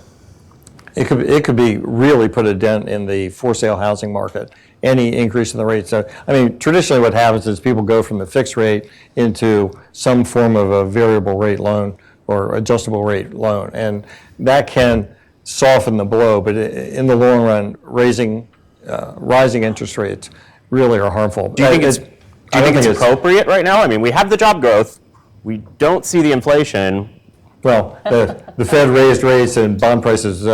it could be really put a dent in the for sale housing market. Any increase in the rate. So, I mean, traditionally what happens is people go from the fixed rate into some form of a variable rate loan or adjustable rate loan, and that can soften the blow. But in the long run, rising interest rates really are harmful. Do you think it's appropriate right now? I mean, we have the job growth, we don't see the inflation. Well, the Fed raised rates and bond prices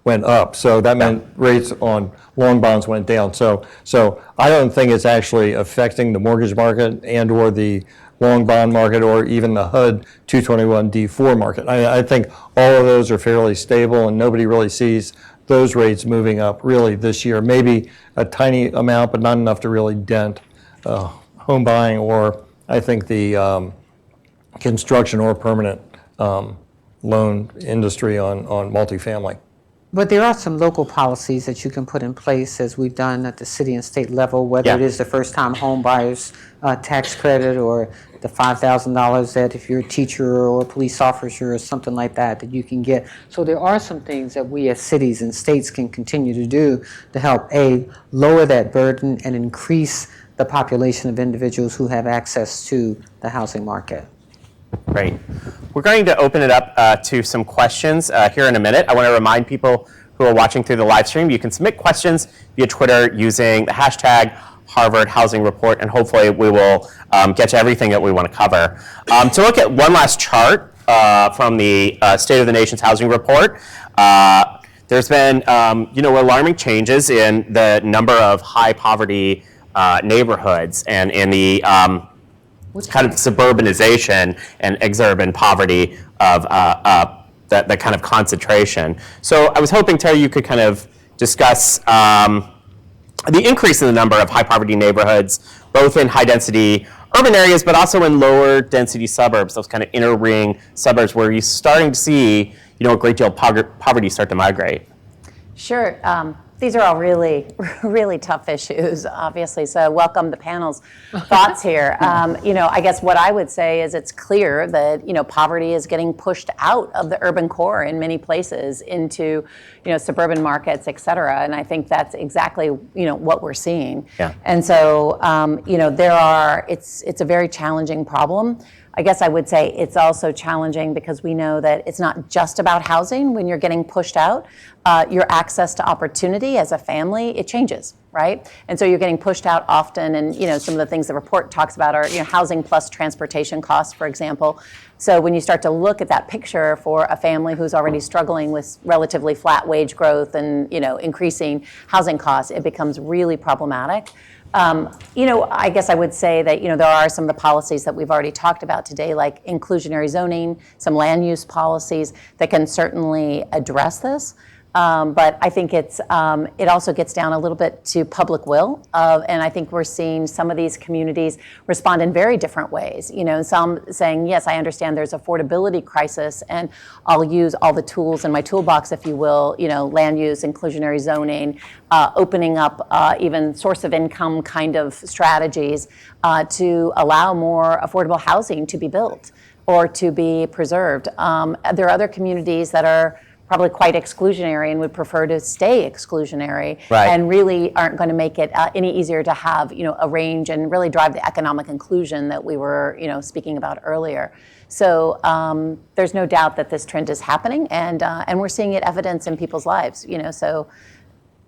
went up, so that meant rates on long bonds went down. So I don't think it's actually affecting the mortgage market and or the long bond market or even the HUD 221D4 market. I think all of those are fairly stable, and nobody really sees those rates moving up really this year. Maybe a tiny amount, but not enough to really dent home buying or I think the construction or permanent loan industry on multifamily. But there are some local policies that you can put in place, as we've done at the city and state level, whether it is the first-time home buyers tax credit or the $5,000 that if you're a teacher or a police officer or something like that you can get. So there are some things that we as cities and states can continue to do to help, lower that burden and increase the population of individuals who have access to the housing market. Great. We're going to open it up to some questions here in a minute. I want to remind people who are watching through the live stream, you can submit questions via Twitter using the hashtag Harvard Housing Report, and hopefully we will get to everything that we want to cover. To look at one last chart from the State of the Nation's Housing Report, there's been alarming changes in the number of high poverty neighborhoods and in the kind of suburbanization and exurban poverty of that kind of concentration. So I was hoping, Terry, you could kind of discuss the increase in the number of high poverty neighborhoods, both in high density urban areas, but also in lower density suburbs, those kind of inner ring suburbs where you're starting to see, a great deal of poverty start to migrate. Sure. These are all really, really tough issues, obviously. So welcome the panel's thoughts here. I guess what I would say is it's clear that, poverty is getting pushed out of the urban core in many places into, suburban markets, et cetera. And I think that's exactly, what we're seeing. Yeah. And so, it's a very challenging problem. I guess I would say it's also challenging because we know that it's not just about housing when you're getting pushed out. Your access to opportunity as a family, it changes, right? And so you're getting pushed out often, and some of the things the report talks about are housing plus transportation costs, for example. So when you start to look at that picture for a family who's already struggling with relatively flat wage growth and increasing housing costs, it becomes really problematic. I guess I would say that, there are some of the policies that we've already talked about today, like inclusionary zoning, some land use policies that can certainly address this. But I think it also gets down a little bit to public will. And I think we're seeing some of these communities respond in very different ways. Some saying, yes, I understand there's affordability crisis, and I'll use all the tools in my toolbox, if you will, land use, inclusionary zoning, opening up even source of income kind of strategies to allow more affordable housing to be built. or to be preserved. There are other communities that are probably quite exclusionary and would prefer to stay exclusionary, Right. and really aren't going to make it any easier to have, a range and really drive the economic inclusion that we were, speaking about earlier. So there's no doubt that this trend is happening, and we're seeing it evidence in people's lives.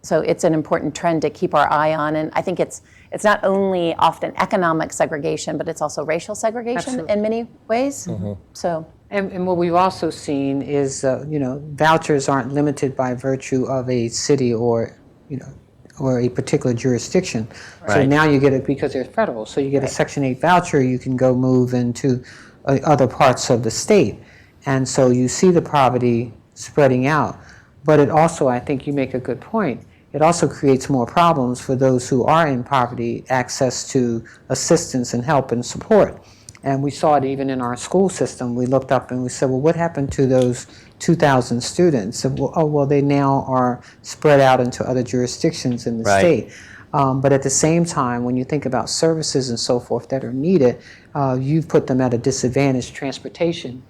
So it's an important trend to keep our eye on, and I think it's not only often economic segregation, but it's also racial segregation Absolutely. in many ways. So. And what we've also seen is, vouchers aren't limited by virtue of a city or a particular jurisdiction. So Right. now you get it because they're federal. So you get a Section 8 voucher, you can go move into other parts of the state. And so you see the poverty spreading out. But it also, I think you make a good point, it also creates more problems for those who are in poverty, access to assistance and help and support. And we saw it even in our school system. We looked up and we said, well, what happened to those 2,000 students? And, well, they now are spread out into other jurisdictions in the Right. state. But at the same time, when you think about services and so forth that are needed, you've put them at a disadvantage. Transportation,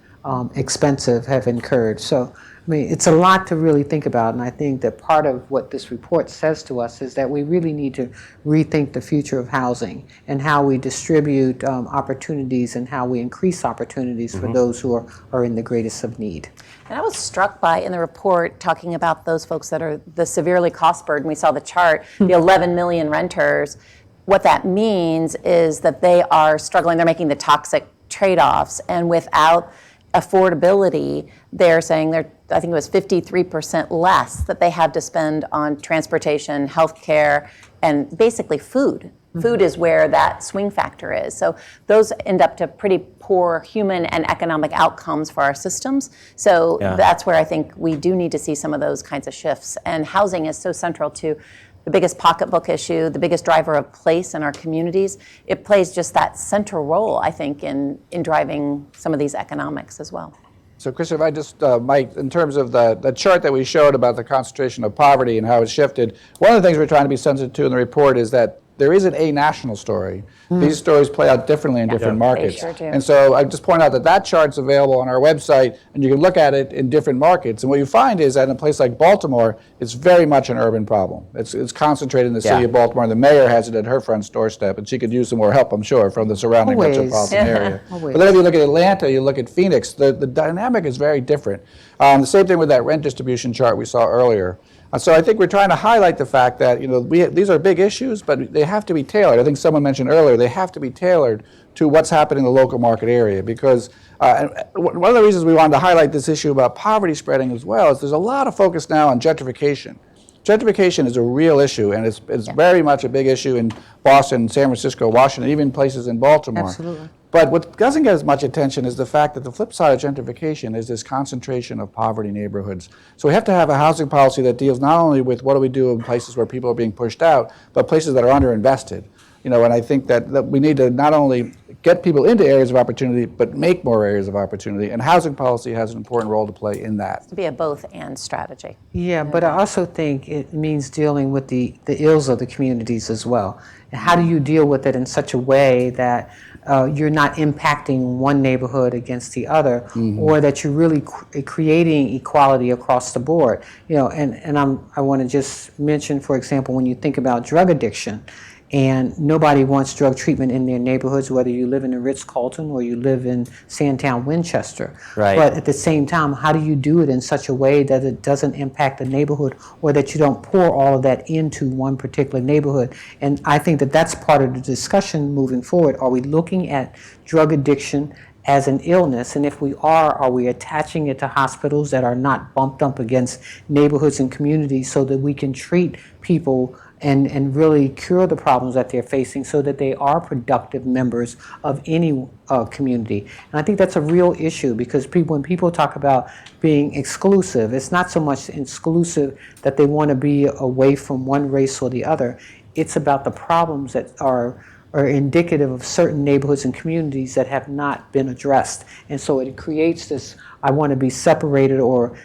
expensive, have incurred. So, I mean, it's a lot to really think about, and I think that part of what this report says to us is that we really need to rethink the future of housing and how we distribute opportunities and how we increase opportunities for those who are in the greatest of need. And I was struck by, in the report, talking about those folks that are the severely cost burdened. We saw the chart, the 11 million renters. What that means is that they are struggling. They're making the toxic trade-offs, and without affordability, they're saying I think it was 53% less that they have to spend on transportation, healthcare, and basically food. Food is where that swing factor is. So those end up to pretty poor human and economic outcomes for our systems. So that's where I think we do need to see some of those kinds of shifts. And housing is so central to the biggest pocketbook issue, the biggest driver of place in our communities. It plays just that central role, I think, in driving some of these economics as well. So, Christopher, if I just, Mike, in terms of the chart that we showed about the concentration of poverty and how it's shifted, one of the things we're trying to be sensitive to in the report is that there isn't a national story. These stories play out differently in different markets. They sure do. And so I just point out that chart's available on our website, and you can look at it in different markets. And what you find is that in a place like Baltimore, it's very much an urban problem. It's concentrated in the city of Baltimore, and the mayor has it at her front doorstep, and she could use some more help, I'm sure, from the surrounding Always. metropolitan area. Always. But then if you look at Atlanta, you look at Phoenix, the dynamic is very different. The same thing with that rent distribution chart we saw earlier. So I think we're trying to highlight the fact that these are big issues, but they have to be tailored. I think someone mentioned earlier they have to be tailored to what's happening in the local market area, because one of the reasons we wanted to highlight this issue about poverty spreading as well is there's a lot of focus now on gentrification. Gentrification is a real issue, and it's very much a big issue in Boston, San Francisco, Washington, even places in Baltimore. Absolutely. But what doesn't get as much attention is the fact that the flip side of gentrification is this concentration of poverty neighborhoods. So we have to have a housing policy that deals not only with what do we do in places where people are being pushed out, but places that are underinvested. And I think that we need to not only get people into areas of opportunity, but make more areas of opportunity. And housing policy has an important role to play in that. To be a both and strategy. Yeah, but I also think it means dealing with the ills of the communities as well. And how do you deal with it in such a way that you're not impacting one neighborhood against the other, or that you're really creating equality across the board? And I want to just mention, for example, when you think about drug addiction, and nobody wants drug treatment in their neighborhoods, whether you live in the Ritz-Carlton or you live in Sandtown, Winchester. Right. But at the same time, how do you do it in such a way that it doesn't impact the neighborhood, or that you don't pour all of that into one particular neighborhood? And I think that that's part of the discussion moving forward. Are we looking at drug addiction as an illness? And if we are we attaching it to hospitals that are not bumped up against neighborhoods and communities so that we can treat people and really cure the problems that they're facing so that they are productive members of any community? And I think that's a real issue, because when people talk about being exclusive, it's not so much exclusive that they want to be away from one race or the other. It's about the problems that are indicative of certain neighborhoods and communities that have not been addressed. And so it creates this, I want to be separated, or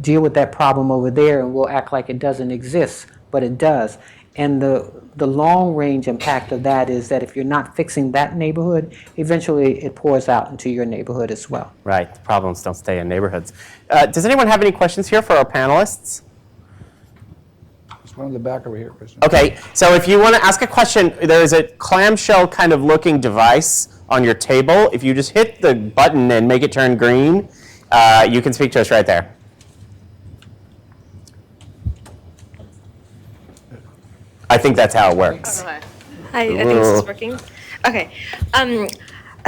deal with that problem over there, and we'll act like it doesn't exist, but it does. And the the long-range impact of that is that if you're not fixing that neighborhood, eventually it pours out into your neighborhood as well. Right, the problems don't stay in neighborhoods. Does anyone have any questions here for our panelists? There's one in the back over here, Christian. Okay, so if you want to ask a question, there is a clamshell kind of looking device on your table. If you just hit the button and make it turn green, you can speak to us right there. I think that's how it works. Hi, I think this is working. Okay.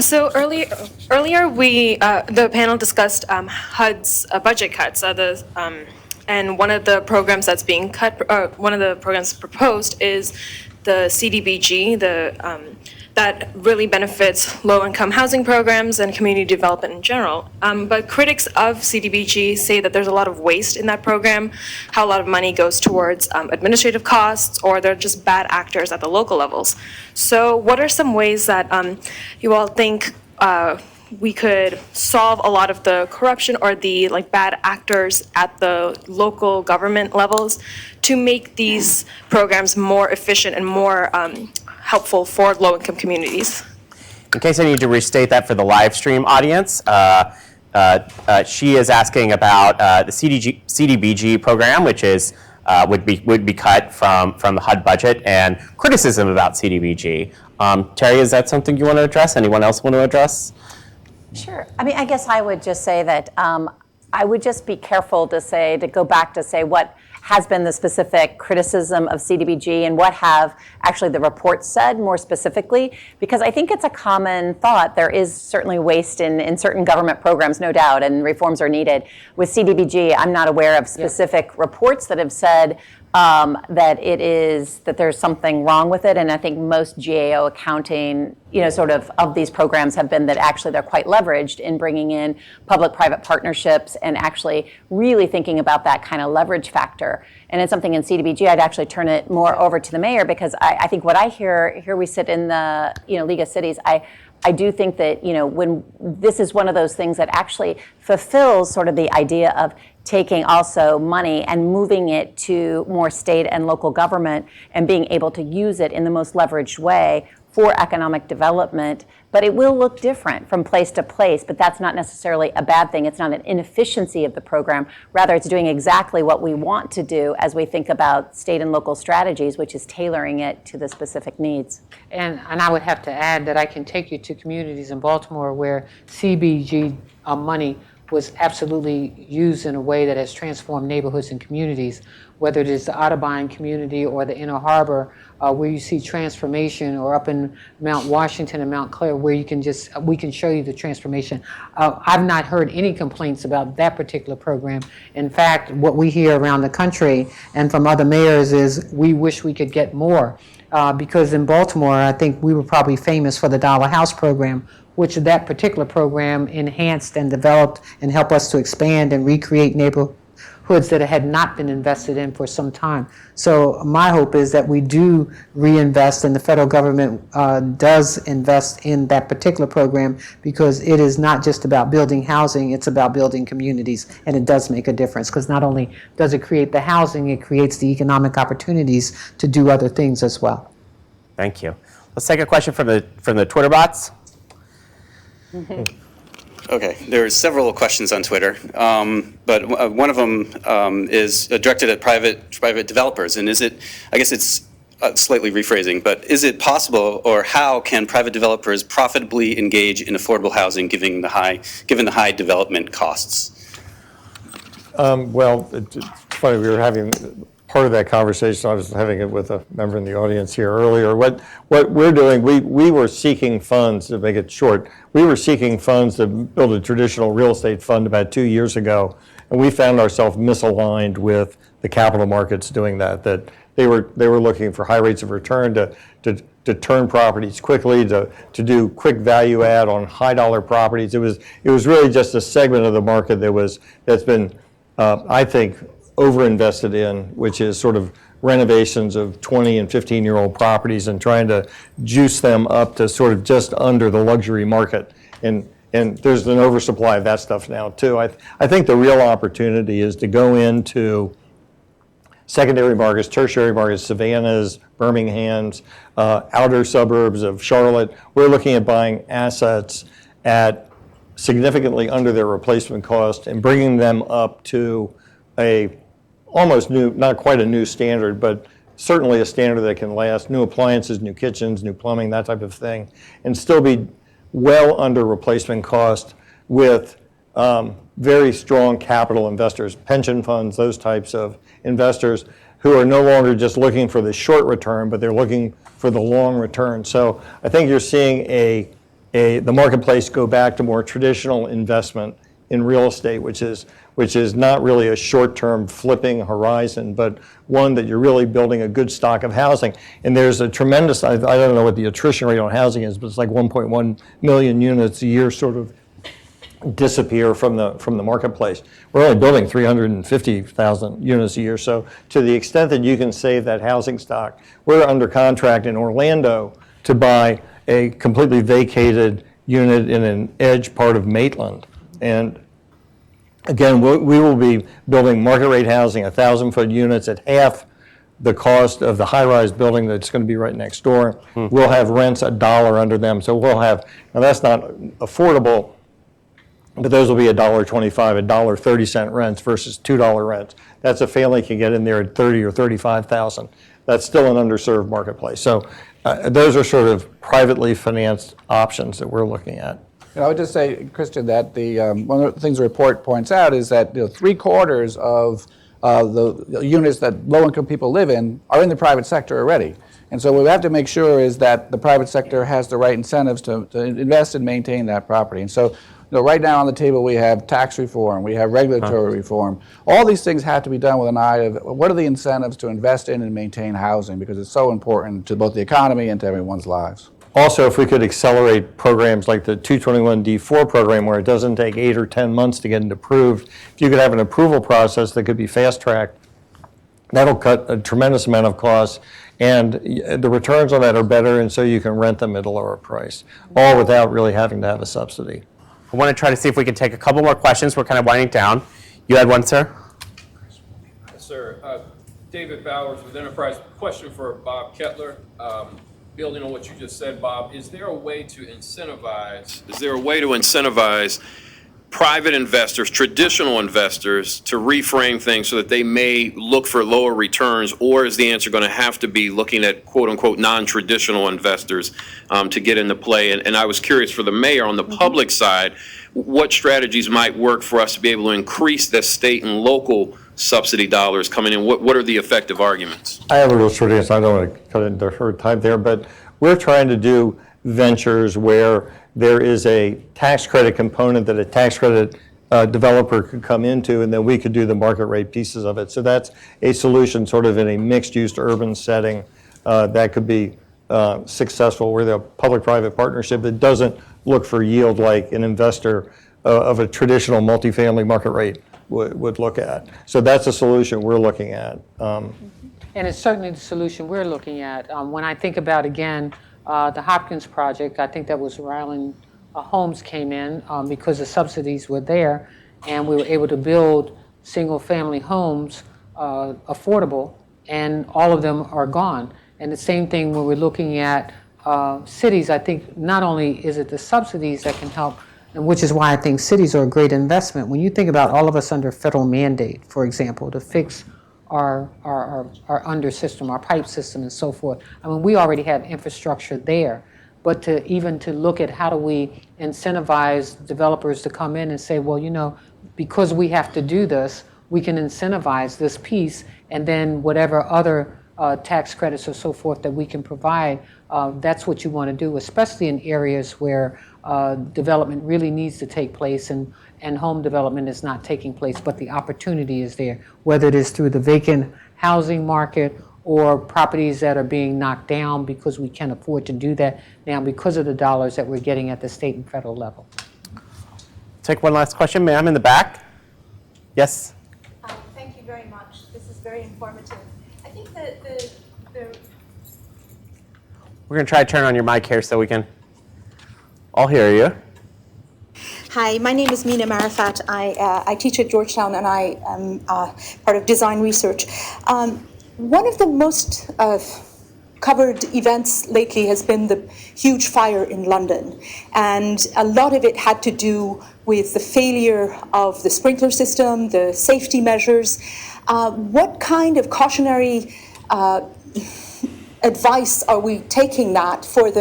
So earlier we the panel discussed HUD's budget cuts. And one of the programs that's being cut, one of the programs proposed is the CDBG, that really benefits low-income housing programs and community development in general. But critics of CDBG say that there's a lot of waste in that program, how a lot of money goes towards administrative costs, or they're just bad actors at the local levels. So what are some ways that you all think we could solve a lot of the corruption or the bad actors at the local government levels to make these programs more efficient and more helpful for low-income communities? In case I need to restate that for the live stream audience, she is asking about the CDBG program, which is would be cut from the HUD budget, and criticism about CDBG. Terry, is that something you want to address? Anyone else want to address? Sure. I mean, I guess I would just say that I would just be careful to go back to say what has been the specific criticism of CDBG and what have actually the reports said more specifically, because I think it's a common thought. There is certainly waste in certain government programs, no doubt, and reforms are needed. With CDBG, I'm not aware of specific reports that have said that there's something wrong with it, and I think most GAO accounting, sort of these programs have been that actually they're quite leveraged in bringing in public-private partnerships and actually really thinking about that kind of leverage factor. And it's something in CDBG, I'd actually turn it more over to the mayor, because I think what I hear, here we sit in the League of Cities, I do think that, when this is one of those things that actually fulfills sort of the idea of taking also money and moving it to more state and local government and being able to use it in the most leveraged way for economic development. But it will look different from place to place, but that's not necessarily a bad thing. It's not an inefficiency of the program. Rather, it's doing exactly what we want to do as we think about state and local strategies, which is tailoring it to the specific needs. And I would have to add that I can take you to communities in Baltimore where CBG money was absolutely used in a way that has transformed neighborhoods and communities, whether it is the Otterbein community or the Inner Harbor, where you see transformation, or up in Mount Washington and Mount Clair, where we can show you the transformation. I've not heard any complaints about that particular program. In fact, what we hear around the country and from other mayors is we wish we could get more. Because in Baltimore, I think we were probably famous for the Dollar House program, which that particular program enhanced and developed and helped us to expand and recreate neighborhoods that had not been invested in for some time. So my hope is that we do reinvest, and the federal government does invest in that particular program, because it is not just about building housing, it's about building communities, and it does make a difference, because not only does it create the housing, it creates the economic opportunities to do other things as well. Thank you. Let's take a question from the Twitter bots. Okay, there are several questions on Twitter, but one of them is directed at private developers. And I guess it's slightly rephrasing, but is it possible, or how can private developers profitably engage in affordable housing given the high development costs? Well, it's funny, we were having part of that conversation. I was having it with a member in the audience here earlier. What we're doing, we were seeking funds, to make it short, we were seeking funds to build a traditional real estate fund about 2 years ago, and we found ourselves misaligned with the capital markets doing that they were looking for high rates of return to turn properties quickly, to do quick value add on high dollar properties. It was really just a segment of the market that's been I think overinvested in, which is sort of renovations of 20 and 15-year-old properties and trying to juice them up to sort of just under the luxury market. And there's an oversupply of that stuff now too. I think the real opportunity is to go into secondary markets, tertiary markets, Savannahs, Birminghams, outer suburbs of Charlotte. We're looking at buying assets at significantly under their replacement cost and bringing them up to a almost new, not quite a new standard, but certainly a standard that can last, new appliances, new kitchens, new plumbing, that type of thing, and still be well under replacement cost with very strong capital investors, pension funds, those types of investors who are no longer just looking for the short return, but they're looking for the long return. So I think you're seeing the marketplace go back to more traditional investment in real estate, which is not really a short-term flipping horizon, but one that you're really building a good stock of housing. And there's a tremendous, I don't know what the attrition rate on housing is, but it's like 1.1 million units a year sort of disappear from the marketplace. We're only building 350,000 units a year. So to the extent that you can save that housing stock, we're under contract in Orlando to buy a completely vacated unit in an edge part of Maitland. And again, we will be building market rate housing, 1,000-foot units at half the cost of the high-rise building that's going to be right next door. We'll have rents $1 under them. So we'll have, now that's not affordable, but those will be $1.25, $1.30 rents versus $2 rents. That's a family can get in there at $30,000 or $35,000. That's still an underserved marketplace. So those are sort of privately financed options that we're looking at. I would just say, Christian, that one of the things the report points out is that 3/4 of the units that low-income people live in are in the private sector already. And so what we have to make sure is that the private sector has the right incentives to invest and maintain that property. And so right now on the table we have tax reform, we have regulatory reform. All these things have to be done with an eye of what are the incentives to invest in and maintain housing, because it's so important to both the economy and to everyone's lives. Also, if we could accelerate programs like the 221D4 program, where it doesn't take 8 or 10 months to get it approved, if you could have an approval process that could be fast-tracked, that'll cut a tremendous amount of costs, and the returns on that are better, and so you can rent them at a lower price, all without really having to have a subsidy. I want to try to see if we can take a couple more questions. We're kind of winding down. You had one, sir? Yes, sir. David Bowers with Enterprise. Question for Bob Kettler. Building on what you just said, Bob, is there a way to incentivize private investors, traditional investors, to reframe things so that they may look for lower returns, or is the answer going to have to be looking at quote-unquote non-traditional investors to get into play? And I was curious for the mayor on the public side, what strategies might work for us to be able to increase the state and local subsidy dollars coming in? What are the effective arguments? I have a real short answer. I don't want to cut into her time there, but we're trying to do ventures where there is a tax credit component that a tax credit developer could come into, and then we could do the market rate pieces of it. So that's a solution sort of in a mixed-use urban setting that could be successful, where the public-private partnership that doesn't look for yield like an investor of a traditional multifamily market rate would look at. So that's a solution we're looking at. And it's certainly the solution we're looking at. When I think about, again, the Hopkins project, I think that was Ryland Homes came in because the subsidies were there, and we were able to build single-family homes affordable, and all of them are gone. And the same thing when we're looking at cities, I think not only is it the subsidies that can help, and which is why I think cities are a great investment. When you think about all of us under federal mandate, for example, to fix our under system, our pipe system and so forth, I mean, we already have infrastructure there. But to look at how do we incentivize developers to come in and say, well, you know, because we have to do this, we can incentivize this piece, and then whatever other tax credits or so forth that we can provide, that's what you want to do, especially in areas where development really needs to take place and home development is not taking place, but the opportunity is there, whether it is through the vacant housing market or properties that are being knocked down because we can't afford to do that now because of the dollars that we're getting at the state and federal level. Take one last question, ma'am, in the back. Yes? Thank you very much. This is very informative. I think that We're going to try to turn on your mic here so we can all hear you. Hi, my name is Mina Marifat. I teach at Georgetown and I am part of design research. One of the most covered events lately has been the huge fire in London. And a lot of it had to do with the failure of the sprinkler system, the safety measures. What kind of cautionary advice are we taking that for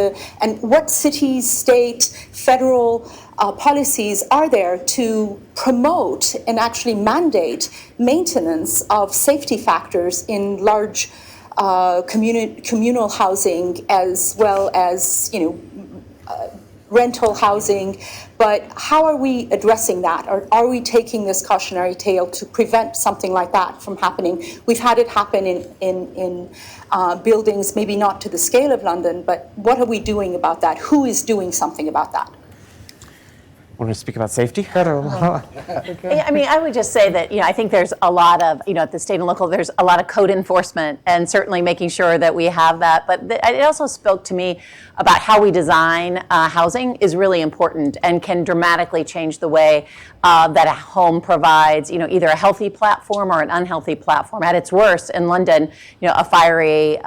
and what cities, state, federal policies are there to promote and actually mandate maintenance of safety factors in large communal housing as well as, rental housing, but how are we addressing that? Or are we taking this cautionary tale to prevent something like that from happening? We've had it happen in buildings, maybe not to the scale of London, but what are we doing about that? Who is doing something about that? Want to speak about safety? Federal law. I mean, I would just say that, I think there's a lot of, at the state and local, there's a lot of code enforcement and certainly making sure that we have that. But it also spoke to me about how we design housing is really important and can dramatically change the way that a home provides, either a healthy platform or an unhealthy platform. At its worst, in London, a fiery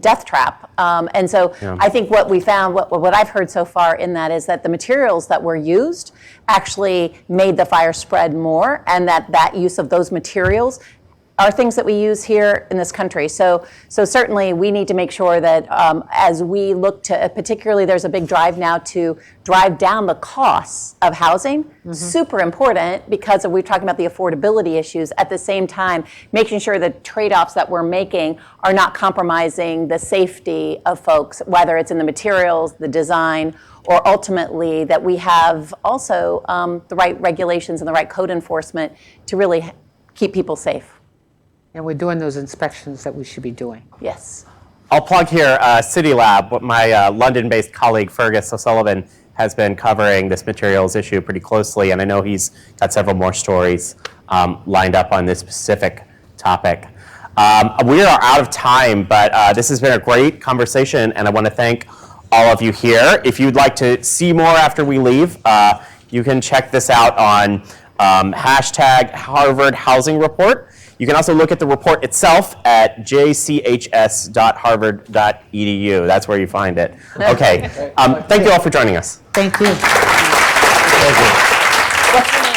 death trap. And so I think what we found, what I've heard so far in that is that the materials that were used actually made the fire spread more, and that use of those materials are things that we use here in this country. So certainly we need to make sure that as we look to, particularly there's a big drive now to drive down the costs of housing, super important because we're talking about the affordability issues. At the same time, making sure the trade-offs that we're making are not compromising the safety of folks, whether it's in the materials, the design, or ultimately that we have also the right regulations and the right code enforcement to really keep people safe. And we're doing those inspections that we should be doing. Yes. I'll plug here City Lab. What my London-based colleague Fergus O'Sullivan has been covering this materials issue pretty closely, and I know he's got several more stories lined up on this specific topic. We are out of time, but this has been a great conversation, and I want to thank all of you here. If you'd like to see more after we leave, you can check this out on hashtag Harvard Housing Report. You can also look at the report itself at jchs.harvard.edu. That's where you find it. Okay. Thank you all for joining us. Thank you. Thank you.